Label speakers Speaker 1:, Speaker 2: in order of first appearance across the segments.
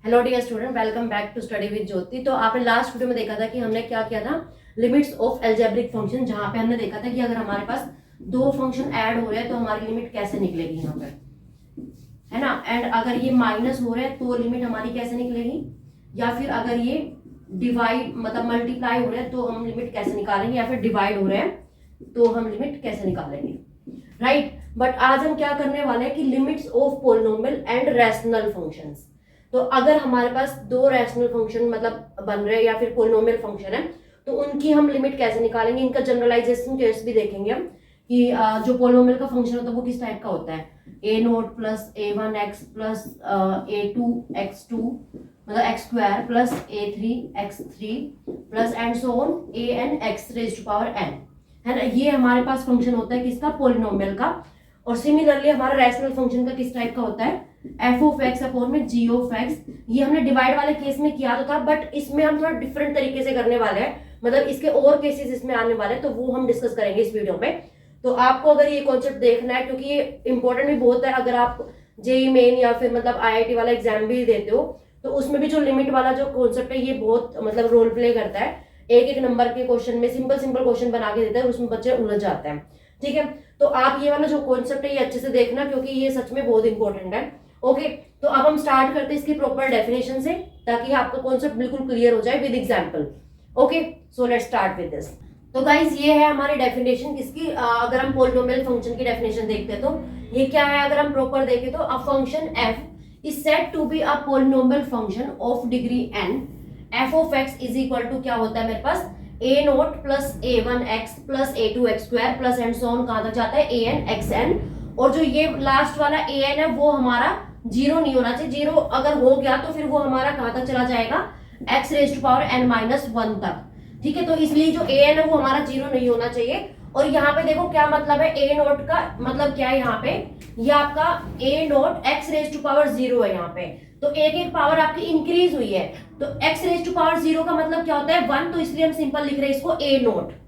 Speaker 1: Hello dear student, welcome back to study with Jyoti. तो आपने last video में देखा था कि हमने क्या किया था, लिमिट्स ऑफ एल्जेब्रिक फंक्शन, जहां पे हमने देखा था कि अगर हमारे पास दो फंक्शन ऐड हो रहे हैं तो हमारी लिमिट कैसे निकलेगी यहाँ पे, है ना। एंड अगर ये माइनस हो रहे हैं तो लिमिट हमारी कैसे निकलेगी, या फिर अगर ये डिवाइड मतलब मल्टीप्लाई हो रहे हैं तो हम लिमिट कैसे निकालेंगे, या फिर डिवाइड हो रहे हैं तो हम लिमिट कैसे निकालेंगे, राइट। बट आज हम क्या करने वाले हैं कि limits of polynomial and rational functions. तो अगर हमारे पास दो रैशनल फंक्शन मतलब बन रहे हैं या फिर पोलिनोमियल फंक्शन है तो उनकी हम लिमिट कैसे निकालेंगे, इनका जनरलाइजेशन केस भी देखेंगे हम कि जो पोलिनोमियल का फंक्शन होता है वो किस टाइप का होता है। A naught plus A one x plus A two x two मतलब x square plus a three x three plus and so on a n x raised to power n, है ना। ये हमारे पास फंक्शन होता है किसका, पोलिनोमियल का। और सिमिलरली हमारा रैशनल फंक्शन का किस टाइप का होता है, एफ ऑफ एक्स अपॉन में जी ऑफ एक्स। ये हमने डिवाइड वाले केस में किया तो था, बट इसमें हम थोड़ा डिफरेंट तरीके से करने वाले हैं, मतलब इसके और केसेस इसमें आने वाले हैं, तो वो हम डिस्कस करेंगे इस वीडियो में। तो आपको अगर ये कॉन्सेप्ट देखना है, क्योंकि ये इंपॉर्टेंट भी बहुत है, अगर आप जेई मेन या फिर मतलब आईआईटी वाला एग्जाम भी देते हो तो उसमें भी जो लिमिट वाला जो कॉन्सेप्ट है ये बहुत मतलब रोल प्ले करता है। एक एक नंबर के क्वेश्चन में सिंपल सिंपल क्वेश्चन बना के देता है, उसमें बच्चे उलझ जाते हैं, ठीक है। तो आप ये वाला जो कॉन्सेप्ट है ये अच्छे से देखना, क्योंकि ये सच में बहुत इंपॉर्टेंट है। ओके, तो अब हम स्टार्ट करते हैं इसकी प्रॉपर डेफिनेशन से, ताकि आपका कॉन्सेप्ट बिल्कुल क्लियर हो जाए with example. Okay, so let's start with this. तो गाइज ये है हमारी डेफिनेशन किसकी, अगर हम पोलिनोमियल फंक्शन की डेफिनेशन देखते हैं तो ये क्या है, अगर हम प्रॉपर देखें तो a function f is said to be a polynomial function of degree n। f of x is equal to क्या होता है मेरे पास, a naught plus A one x plus A two X square plus and so on, कहां तक जाता है a n x n। और जो ये लास्ट वाला a n है वो हमारा जीरो नहीं होना चाहिए, जीरो अगर हो गया तो फिर वो हमारा कहां तक चला जाएगा, x raise to power n minus one तक, ठीक है। तो इसलिए जो a n है वो हमारा जीरो नहीं होना चाहिए। और यहाँ पे देखो क्या मतलब है, a नोट का मतलब क्या है, यहाँ पे ये आपका a naught x raise to power zero है यहाँ पे, तो एक एक पावर आपकी इंक्रीज हुई है, तो x raise to power zero का मतलब क्या होता है, वन। तो इसलिए हम सिंपल लिख रहे हैं इसको a नोट।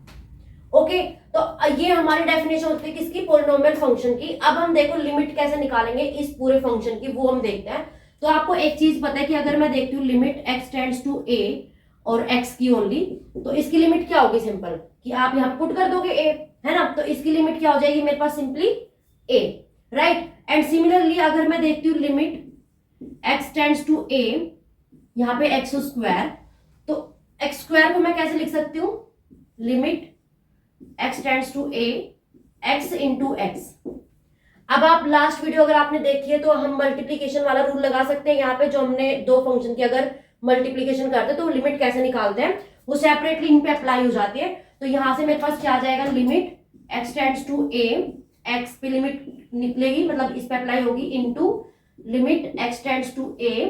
Speaker 1: ओके, तो ये हमारी डेफिनेशन होती है किसकी, पोलिनोमियल फंक्शन की। अब हम देखो लिमिट कैसे निकालेंगे इस पूरे फंक्शन की, वो हम देखते हैं। तो आपको एक चीज पता है कि अगर मैं देखती हूँ limit x tends to a और x की ओनली, तो इसकी लिमिट क्या होगी, सिंपल कि आप यहाँ पुट कर दोगे a, है ना। तो इसकी लिमिट क्या हो जाएगी मेरे पास, simply a, right. And similarly अगर मैं देखती हूँ limit x tends to a, यहाँ पे x स्क्वायर, तो x स्क्वायर को मैं कैसे लिख सकती हूँ, limit x tends to a x into x। अब आप लास्ट वीडियो अगर आपने देखी है तो हम मल्टीप्लीकेशन वाला रूल लगा सकते हैं। यहाँ पे जो हमने दो फंक्शन की अगर मल्टीप्लीकेशन करते हैं तो लिमिट कैसे निकालते हैं, वो सेपरेटली इन पे अप्लाई हो जाती है। तो यहां से मेरे पास क्या आ जाएगा, limit x tends to a, x पे लिमिट निकलेगी मतलब इस पे अप्लाई होगी, into limit x tends to a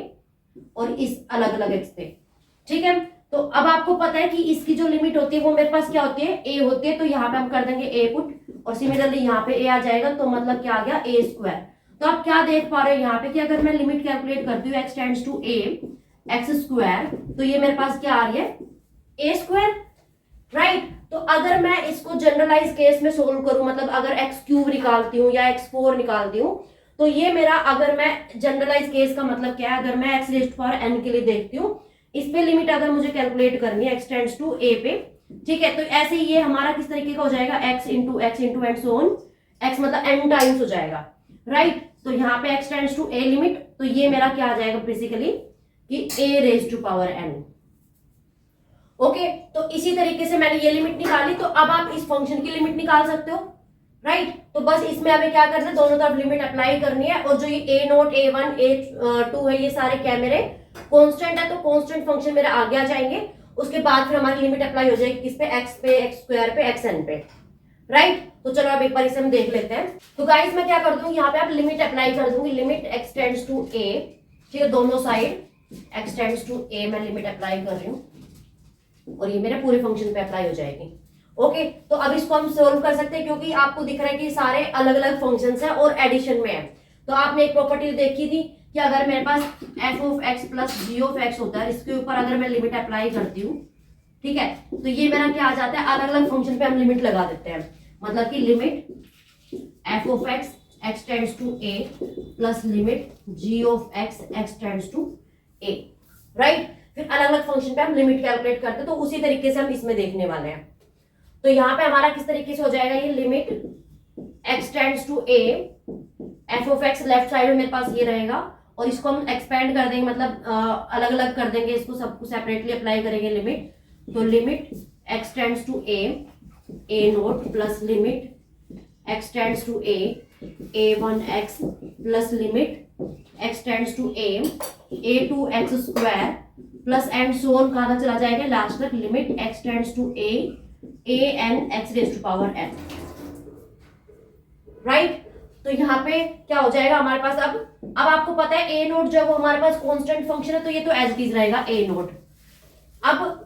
Speaker 1: और इस अलग अलग x पे, ठीक है। तो अब आपको पता है कि इसकी जो लिमिट होती है वो मेरे पास क्या होती है, a होती है। तो यहाँ पे हम कर देंगे a पुट, और सिमिलरली यहाँ पे a आ जाएगा, तो मतलब क्या आ गया, a स्क्वायर। तो आप क्या देख पा रहे हो यहाँ पे कि अगर मैं लिमिट कैलकुलेट करती हूँ x tends to a x square, तो ये मेरे पास क्या आ रही है, ए स्क्वायर, राइट। तो अगर मैं इसको जनरलाइज केस में सोल्व करूं, मतलब अगर एक्स क्यूब निकालती हूँ या एक्स फोर निकालती हूँ, तो ये मेरा अगर मैं जनरलाइज केस का मतलब क्या है, अगर मैं एक्स रेज्ड पावर एन के लिए देखती हूँ, इस पे लिमिट अगर मुझे कैलकुलेट करनी है एक्स टेंड्स टू ए पे, ठीक है। तो ऐसे ये हमारा किस तरीके का हो जाएगा, x into and so on, x मतलब एन टाइम्स हो जाएगा, राइट। तो यहाँ पे x tends to a limit, तो ये मेरा क्या आ जाएगा बेसिकली कि a raise to power n। Okay, तो इसी तरीके से मैंने ये लिमिट निकाली, तो अब आप इस फंक्शन की लिमिट निकाल सकते हो, राइट। तो बस इसमें हमें क्या करना है, दोनों तरफ लिमिट अप्लाई करनी है। और जो ये a naught a one a two है, ये सारे क्या मेरे कांस्टेंट है, तो कांस्टेंट फंक्शन मेरे आगे आ जाएंगे। उसके बाद फिर हमारी लिमिट अप्लाई हो जाएगी किस पे, x पे, x स्क्वायर पे, xn पे, राइट। तो चलो अब एक बार इसे हम देख लेते हैं। तो गाइस मैं क्या कर दूंगी, यहाँ पे आप लिमिट अप्लाई कर दूंगी, limit x tends to a, ठीक है, दोनों side x tends to a मैं लिमिट अप्लाई कर रही हूँ, और ये मेरे पूरे फंक्शन पे अप्लाई हो जाएगी। ओके, तो अब इसको हम सोल्व कर सकते हैं, क्योंकि आपको दिख रहा है कि सारे अलग अलग फंक्शंस हैं और एडिशन में है। तो आपने एक प्रॉपर्टी देखी थी कि अगर मेरे पास f of x plus g of x होता है, इसके ऊपर अगर मैं लिमिट अप्लाई करती हूँ, ठीक है, तो ये मेरा क्या आ जाता है, अलग अलग फंक्शन पे हम लिमिट लगा देते हैं, मतलब कि limit f of x tends to a plus limit g of x tends to a, right. फिर अलग अलग फंक्शन पे हम लिमिट कैलकुलेट करते हैं, तो उसी तरीके से हम इसमें देखने वाले हैं। तो यहाँ पे हमारा किस तरीके से हो जाएगा, ये limit x tends to a, f of x left side में मेरे पास ये रहेगा, और इसको हम एक्सपेंड कर देंगे, मतलब अलग अलग कर देंगे, इसको सबको सेपरेटली अप्लाई करेंगे लिमिट। तो limit x tends to a naught plus limit x tends to a1 x plus limit x tends to a2 x square plus and so on, कहां तक चला जाएगा लास्ट तक, limit x tends to an x raise to power n, right. तो यहाँ पे क्या हो जाएगा हमारे पास, अब आपको पता है a नोट जो है वो हमारे पास कांस्टेंट फंक्शन है, तो ये तो एज इट इज रहेगा a नोट। अब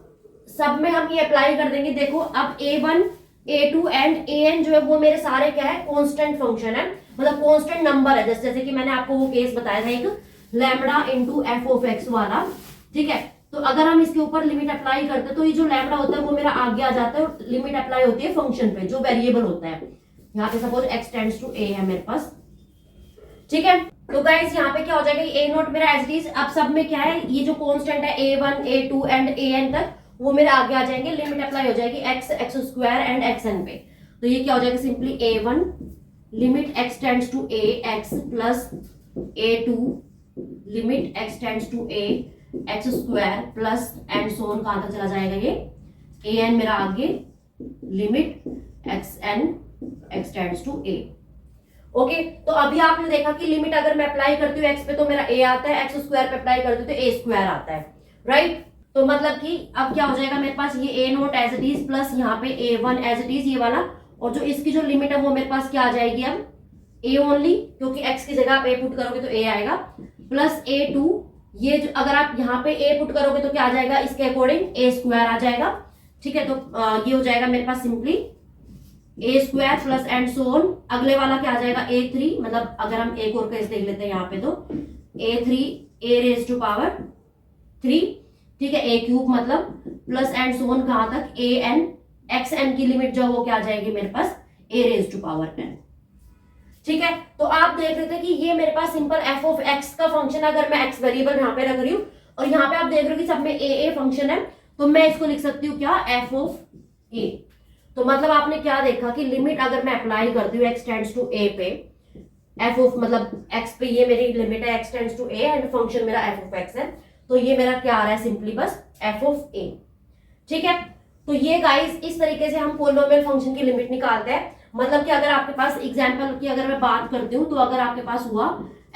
Speaker 1: सब में हम ये अप्लाई कर देंगे, देखो अब a1 a2 एंड an जो है वो मेरे सारे क्या है, कांस्टेंट फंक्शन है, मतलब कांस्टेंट नंबर है। जैसे कि मैंने आपको वो केस बताया था एक lambda into F of x वाला, ठीक है। तो अगर हम इसके ऊपर लिमिट अप्लाई करते हैं तो ये जो लैम्बडा होता है वो मेरा आगे आ जाता है, और लिमिट अप्लाई होती है फंक्शन पे जो वेरिएबल होता है। यहाँ पे suppose x tends to a है मेरे पास, ठीक है। तो गाइस यहाँ पे क्या हो जाएगा, a नोट मेरा एज इट इज, अब सब में क्या है, ये जो कांस्टेंट है a1 a2 एंड an तक वो मेरे आगे आ जाएंगे, लिमिट अप्लाई हो जाएगी x स्क्वायर एंड xn पे। तो ये क्या हो जाएगा, simply a1 limit x tends to a x plus a2 limit x tends to a x square plus and so on, कहां तक चला जाएगा ये an मेरा आगे limit xn x tends to a। Okay, तो अभी आपने देखा कि लिमिट अगर मैं अप्लाई करती हूँ x पे तो मेरा a आता है, x स्क्वायर पे अप्लाई करती हूँ तो a स्क्वायर आता है, राइट। तो मतलब कि अब क्या हो जाएगा मेरे पास, ये a naught as it is plus यहाँ पे a1 एज इट इज ये वाला, और जो इसकी जो लिमिट है वो मेरे पास क्या आ जाएगी अब a ओनली, क्योंकि x की जगह आप a पुट करोगे तो a आएगा, प्लस a2, ये जो अगर आप यहाँ पे a पुट करोगे तो क्या आ जाएगा, इसके अकॉर्डिंग a स्क्वायर आ जाएगा, ठीक है। तो ये हो जाएगा मेरे पास simply a square plus and so on. अगले वाला क्या आ जाएगा a3, मतलब अगर हम एक और केस देख लेते हैं यहाँ पे, तो a3 a raise to power 3, ठीक है, a क्यूब मतलब प्लस एंड सो ऑन, कहां तक an xn की लिमिट जो वो क्या आ जाएगी मेरे पास a raise to power n, ठीक है। तो आप देख रहे थे कि ये मेरे पास सिंपल f ऑफ x का फंक्शन, अगर मैं x वेरिएबल यहाँ पे रख रही हूँ, और यहाँ पे आप देख रहे हो कि सब में a फंक्शन है, तो मैं इसको लिख सकती हूँ क्या, f ऑफ a। तो मतलब आपने क्या देखा कि लिमिट अगर मैं अप्लाई करती हूँ x टेंड्स टू a पे, f ऑफ मतलब x पे ये मेरी लिमिट है x tends to a and function मेरा f ऑफ x है, तो ये मेरा क्या आ रहा है, सिंपली बस f ऑफ a, ठीक है। तो ये गाइस इस तरीके से हम पोलिनोमियल फंक्शन की लिमिट निकालते हैं। मतलब कि अगर आपके पास एग्जांपल की अगर मैं बात करती हूँ, तो अगर आपके पास हुआ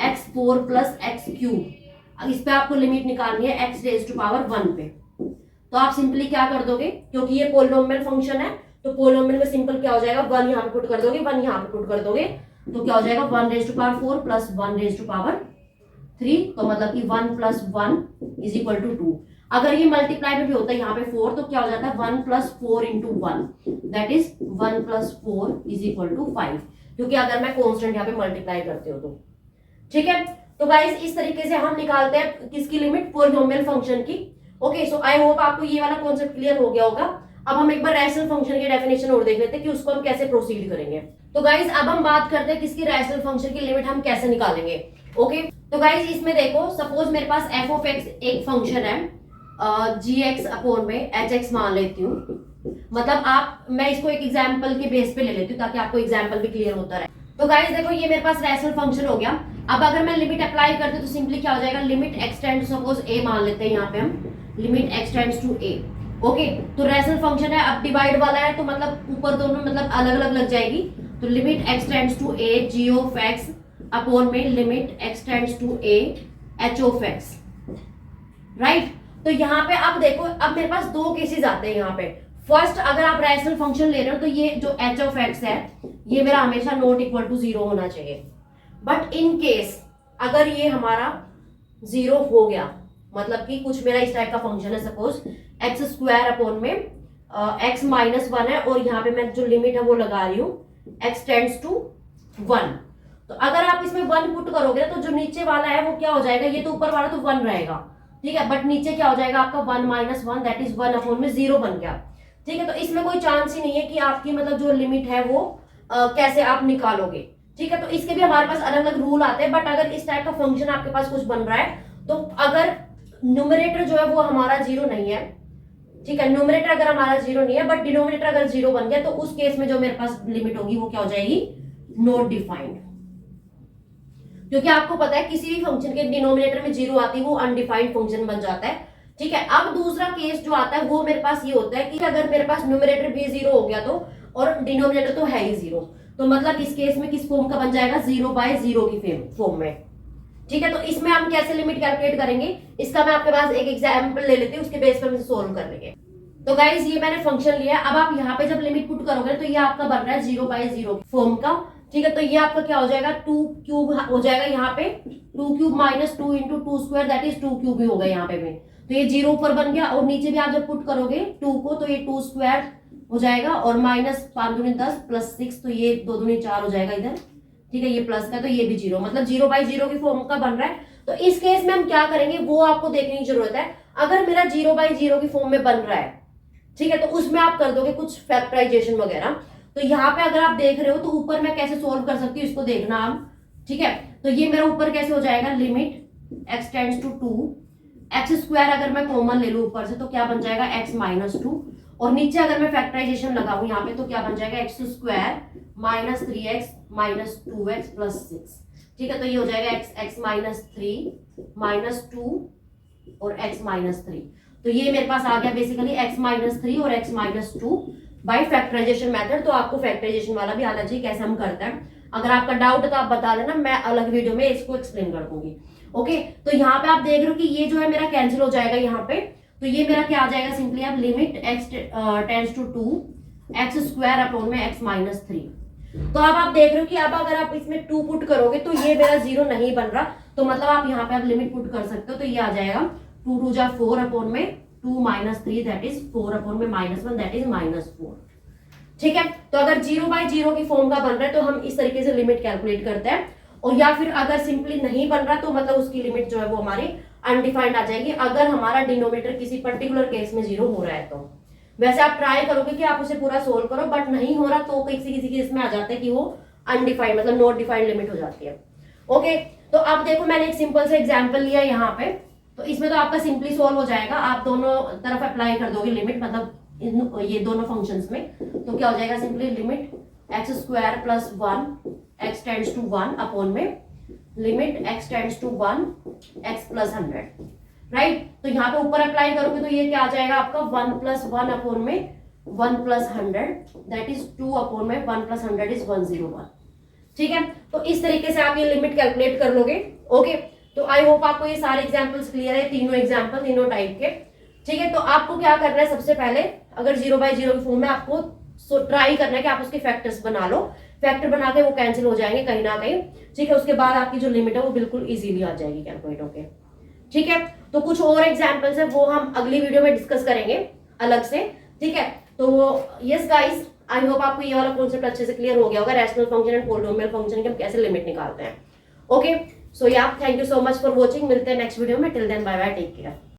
Speaker 1: x4 प्लस एक्स क्यूब, इस पे आपको लिमिट निकालनी है x रेज टू पावर 1 पे, तो आप सिंपली क्या कर दोगे, क्योंकि ये पोलिनोमियल फंक्शन है तो पोलिनोमियल में सिंपल क्या हो जाएगा, 1 यहाँ पे पुट कर दोगे, 1 यहाँ पे पुट कर दोगे, तो क्या हो जाएगा 1 raise to power 4 plus 1 raise to power 3, तो मतलब कि 1 प्लस 1 इज इक्वल टू 2। अगर ये मल्टीप्लाई में भी होता है यहाँ पे 4, तो क्या हो जाता है 1 plus 4 into 1, that is 1 plus 4 is equal to 5, क्योंकि अगर मैं कॉन्स्टेंट यहाँ पे मल्टीप्लाई करते हो तो, ठीक है। तो गाइस इस तरीके से हम निकालते हैं किसकी लिमिट, पोलिनोमियल फंक्शन की। ओके, सो आई होप आपको ये वाला कॉन्सेप्ट क्लियर हो गया होगा। अब हम एक बार रैशनल फंक्शन की डेफिनेशन और देख लेते हैं कि उसको हम कैसे प्रोसीड करेंगे। तो गाइस अब हम बात करते हैं किसकी रैशनल फंक्शन की लिमिट हम कैसे निकालेंगे। ओके, तो गाइस इसमें देखो, सपोज मेरे पास f ऑफ x एक फंक्शन है, gx अपॉन में hx मान लेती हूँ, मतलब मैं इसको एक एग्जांपल के बेस पे ले लेती हूँ ताकि आपको एग्जांपल भी क्लियर होता रहे। तो गाइस देखो ये मेरे पास रैशनल फंक्शन हो गया। अब अगर मैं लिमिट अप्लाई करती हूँ तो सिंपली क्या हो जाएगा, limit x tends to suppose a मान लेते हैं, यहाँ पे हम limit x tends to a। Okay, तो रैशनल फंक्शन है, अब डिवाइड वाला है तो मतलब ऊपर दोनों मतलब अलग अलग लग जाएगी, तो limit x tends to a g of x upon में limit x tends to a h of x, right. तो यहाँ पे अब देखो, अब मेरे पास दो केसेस आते हैं यहाँ पे। फर्स्ट, अगर आप रैशनल फंक्शन ले रहे हो तो ये जो h ऑफ x है ये मेरा हमेशा नॉट इक्वल टू 0 होना चाहिए, बट इन केस अगर ये हमारा 0 हो गया, मतलब कि कुछ मेरा इस टाइप का फंक्शन है, सपोज एक्स स्क्वायर अपॉन में x माइनस 1 है, और यहाँ पे मैं जो लिमिट है वो लगा रही हूँ x टेंड्स टू 1, तो अगर आप इसमें 1 पुट करोगे तो जो नीचे वाला है वो क्या हो जाएगा, ये तो ऊपर वाला तो 1 रहेगा, ठीक है, बट नीचे क्या हो जाएगा आपका 1 माइनस 1 दैट इज 1 अपॉन में 0 बन गया, ठीक है। तो इसमें कोई चांस ही नहीं है कि आपकी मतलब जो लिमिट है वो कैसे आप निकालोगे, ठीक है। तो इसके भी हमारे पास अलग अलग रूल आते हैं, बट अगर इस टाइप का फंक्शन आपके पास कुछ बन रहा है तो अगर न्यूमरेटर जो है वो हमारा जीरो नहीं है, ठीक है। न्यूमरेटर अगर हमारा जीरो नहीं है बट डिनोमिनेटर अगर जीरो बन गया तो उस केस में जो मेरे पास लिमिट होगी वो क्या हो जाएगी, नॉट डिफाइंड। क्योंकि आपको पता है किसी भी फंक्शन के डिनोमिनेटर में जीरो आती है वो अनडिफाइंड फंक्शन बन जाता है, ठीक है। अब दूसरा केस जो आता है वो मेरे पास ये होता है कि अगर मेरे पास न्यूमरेटर भी जीरो हो गया तो और डिनोमिनेटर तो है ही जीरो, तो मतलब इस केस में किस फॉर्म का बन जाएगा, 0/0 की फॉर्म में, ठीक है। तो इसमें हम कैसे लिमिट कैलकुलेट करेंगे, इसका मैं आपके पास एक एग्जांपल ले लेती हूँ, उसके बेस पर हम सोल्व कर लेंगे। तो गाइज ये मैंने फंक्शन लिया, अब आप यहाँ पे जब लिमिट पुट करोगे तो ये आपका बन रहा है 0/0 फॉर्म का, ठीक है। तो ये आपका क्या हो जाएगा, 2 क्यूब हो जाएगा यहाँ पे, 2 cube minus 2 into 2 square that is 2 cube ही होगा यहाँ पे भी। तो ये 0 ऊपर बन गया और नीचे भी आप जब पुट करोगे 2 को तो ये 2 स्क्वायर हो जाएगा और माइनस 5 दूनी 10 प्लस 6 तो ये 2 दूनी 4 हो जाएगा इधर, ठीक है। ये प्लस का तो ये भी 0, मतलब 0/0 की फॉर्म का बन रहा है। तो इस केस में हम क्या करेंगे वो आपको देखने की जरूरत है। अगर मेरा 0/0 की फॉर्म में बन रहा है, ठीक है, तो उसमें आप कर दोगे कुछ फैक्टराइजेशन वगैरह। तो यहाँ पे अगर आप देख रहे हो तो ऊपर मैं कैसे सोल्व कर सकती हूँ इसको देखना आप, ठीक है। तो ये मेरा ऊपर कैसे हो जाएगा, limit x tends to 2 x square अगर मैं कॉमन ले लूं ऊपर से तो क्या बन जाएगा x माइनस 2, और नीचे अगर मैं फैक्टराइजेशन लगाऊं यहाँ पे तो क्या बन जाएगा x square minus 3x minus 2x plus 6, ठीक है। तो ये हो जाएगा x माइनस 3 माइनस 2 और x माइनस 3। तो ये मेरे पास आ गया बेसिकली x माइनस 3 और x minus 2 by factorization method. तो आपको फैक्टराइजेशन वाला भी आना चाहिए कैसे हम करते हैं। अगर आपका डाउट है तो आप बता देना, मैं अलग वीडियो में इसको एक्सप्लेन कर दूंगी। ओके, तो यहाँ पे आप देख रहे हो कि ये जो है मेरा कैंसिल हो जाएगा यहाँ पे, तो ये मेरा क्या आ जाएगा, सिंपली आप limit x tends to 2 x square upon में x माइनस 3। तो अब आप देख रहे हो कि अब अगर आप इसमें 2 पुट करोगे तो ये मेरा 0 नहीं बन रहा, तो मतलब आप यहाँ पे आप लिमिट पुट कर सकते हो। तो ये आ जाएगा 2 2 जा 4 अपॉन में 2 माइनस 3 दैट इज 4 अपॉन में माइनस 1 दैट इज माइनस 4, ठीक है। तो अगर 0/0 की फॉर्म का बन रहा है तो हम इस तरीके से लिमिट कैलकुलेट करते हैं, और या फिर अगर सिंपली नहीं बन रहा तो मतलब उसकी लिमिट जो है वो हमारी अनडिफाइंड आ जाएगी अगर हमारा डिनोमिनेटर किसी पर्टिकुलर केस में 0 हो रहा है तो। वैसे आप ट्राई करोगे कि आप उसे पूरा सोल्व करो, बट नहीं हो रहा तो किसी किसी केस में आ जाता है कि वो अनडिफाइंड मतलब नॉट डिफाइंड लिमिट हो जाती है। ओके, तो अब देखो मैंने एक सिंपल से एग्जाम्पल लिया यहाँ पे, तो इसमें तो आपका सिंपली सोल्व हो जाएगा। आप दोनों तरफ अप्लाई कर दोगे लिमिट, मतलब ये दोनों फंक्शंस में, तो क्या हो जाएगा, simply limit x square plus 1 x tends to 1 upon में limit x tends to 1 x plus 100, right. तो यहाँ पे ऊपर अप्लाई करोगे तो ये क्या आ जाएगा आपका 1 प्लस 1 अपॉन में 1 प्लस 100 दैट इज 2 अपॉन में 1 प्लस 100 इज 101, ठीक है। तो इस तरीके से आप ये लिमिट कैलकुलेट कर लोगे। ओके, तो आई होप आपको ये सारे एग्जाम्पल्स क्लियर है, तीनों एग्जाम्पल तीनों टाइप के, ठीक है। तो आपको क्या करना है, सबसे पहले अगर 0/0 की फॉर्म में आपको ट्राई करना है कि आप उसके फैक्टर्स बना लो, फैक्टर बना के वो कैंसिल हो जाएंगे कहीं ना कहीं, ठीक है। उसके बाद आपकी जो लिमिट है वो बिल्कुल इजीली आ जाएगी कैलकुलेट होके, ठीक है। तो कुछ और एग्जांपल्स है वो हम अगली वीडियो में डिस्कस करेंगे अलग से, ठीक है। तो यस गाइस, आई होप आपको ये वाला कॉन्सेप्ट अच्छे से क्लियर हो गया होगा, rational function and polynomial function के हम कैसे लिमिट निकालते हैं। Okay, so yeah thank you so much for watching, मिलते हैं नेक्स्ट वीडियो में, till then bye bye, take care.